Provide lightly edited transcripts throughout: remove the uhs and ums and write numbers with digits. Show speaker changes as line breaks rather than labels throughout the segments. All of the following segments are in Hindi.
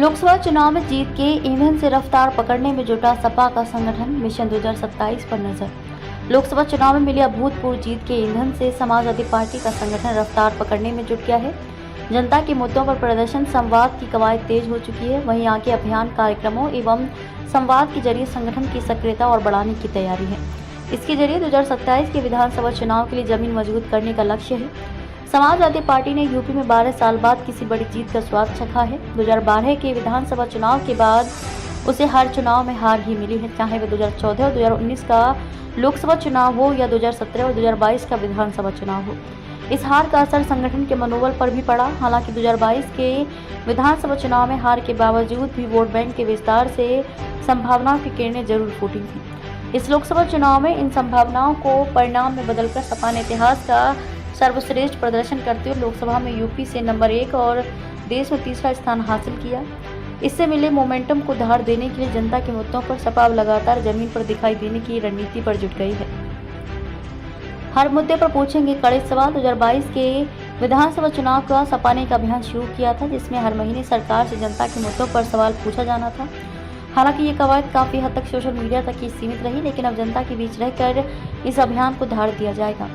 लोकसभा चुनाव में जीत के ईंधन से रफ्तार पकड़ने में जुटा सपा का संगठन मिशन 2027 पर नजर। लोकसभा चुनाव में मिली अभूतपूर्व जीत के ईंधन से समाजवादी पार्टी का संगठन रफ्तार पकड़ने में जुट गया है। जनता के मुद्दों पर प्रदर्शन संवाद की कवायद तेज हो चुकी है। वहीं आगे अभियान कार्यक्रमों एवं संवाद के जरिए संगठन की सक्रियता और बढ़ाने की तैयारी है। इसके जरिए 2027 के विधानसभा चुनाव के लिए जमीन मजबूत करने का लक्ष्य है। समाजवादी पार्टी ने यूपी में 12 साल बाद किसी बड़ी जीत का स्वाद चखा है। 2012 के विधानसभा चुनाव के बाद उसे हर चुनाव में हार ही मिली है, चाहे वह 2014 और 2019 का लोकसभा चुनाव हो या 2017 और 2022 का विधानसभा चुनाव हो। इस हार का असर संगठन के मनोबल पर भी पड़ा। हालांकि 2022 के विधानसभा चुनाव में हार के बावजूद भी वोट बैंक के विस्तार से संभावनाओं की किरणें जरूर फूटी थी। इस लोकसभा चुनाव में इन संभावनाओं को परिणाम में बदलकर सपा ने इतिहास का सर्वश्रेष्ठ प्रदर्शन करते हुए लोकसभा में यूपी से नंबर 1 और देश में तीसरा स्थान हासिल किया। इससे मिले मोमेंटम को धार देने के लिए जनता के मुद्दों पर सपा लगातार जमीन पर दिखाई देने की रणनीति पर जुट गई है। हर मुद्दे पर पूछेंगे कड़े सवाल। 2022 के विधानसभा चुनाव का सपा ने एक अभियान शुरू किया था, जिसमें हर महीने सरकार से जनता के मुद्दों पर सवाल पूछा जाना था। हालांकि ये कवायद काफी हद तक सोशल मीडिया तक ही सीमित रही, लेकिन अब जनता के बीच रहकर इस अभियान को धार दिया जाएगा।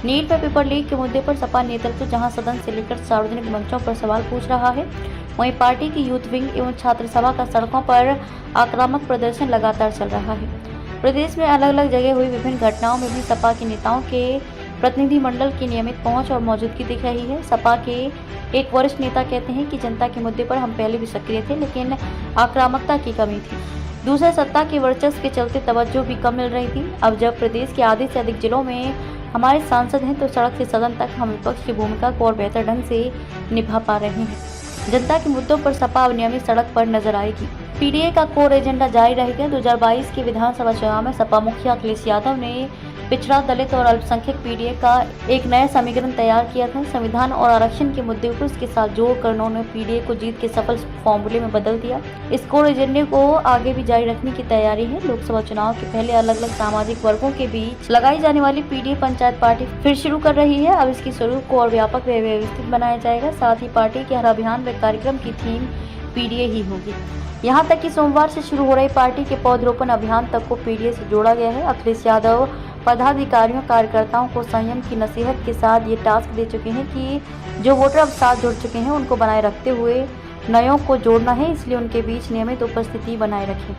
नीट व पेपर लीक के मुद्दे पर सपा नेतृत्व जहां सदन से लेकर सार्वजनिक मंचों पर सवाल पूछ रहा है, वहीं पार्टी की यूथ विंग एवं छात्र सभा का सड़कों पर आक्रामक प्रदर्शन लगातार चल रहा है। प्रदेश में अलग अलग जगह हुई विभिन्न घटनाओं में भी सपा के नेताओं के प्रतिनिधिमंडल की नियमित पहुंच और मौजूदगी दिख रही है। सपा के एक वरिष्ठ नेता कहते हैं कि जनता के मुद्दे पर हम पहले भी सक्रिय थे, लेकिन आक्रामकता की कमी थी। दूसरे, सत्ता के वर्चस्व के चलते तवज्जो भी कम मिल रही थी। अब जब प्रदेश के आधे से अधिक जिलों में हमारे सांसद हैं, तो सड़क से सदन तक हम विपक्ष की भूमिका को और बेहतर ढंग से निभा पा रहे हैं। जनता के मुद्दों पर सपा अब नियमित सड़क पर नजर आएगी। पीडीए का कोर एजेंडा जारी रहेगा। 2022 के विधानसभा चुनाव में सपा मुखिया अखिलेश यादव ने पिछड़ा, दलित और अल्पसंख्यक पीडीए का एक नया समीकरण तैयार किया था। संविधान और आरक्षण के मुद्दे को इसके साथ जोड़कर उन्होंने पीडीए को जीत के सफल फॉर्मूले में बदल दिया। इस कोर एजेंडे को आगे भी जारी रखने की तैयारी है। लोकसभा चुनाव के पहले अलग अलग सामाजिक वर्गों के बीच लगाई जाने वाली पीडीए पंचायत पार्टी फिर शुरू कर रही है। अब इसकी स्वरूप को और व्यापक व व्यवस्थित बनाया जाएगा। साथ ही पार्टी के हर अभियान व कार्यक्रम की थीम पीडीए ही होगी। यहाँ तक कि सोमवार से शुरू हो रही पार्टी के पौधरोपण अभियान तक को पीडीए से जोड़ा गया है। अखिलेश यादव पदाधिकारियों कार्यकर्ताओं को संयम की नसीहत के साथ ये टास्क दे चुके हैं कि जो वोटर अब साथ जुड़ चुके हैं उनको बनाए रखते हुए नयों को जोड़ना है, इसलिए उनके बीच नियमित उपस्थिति बनाए रखें।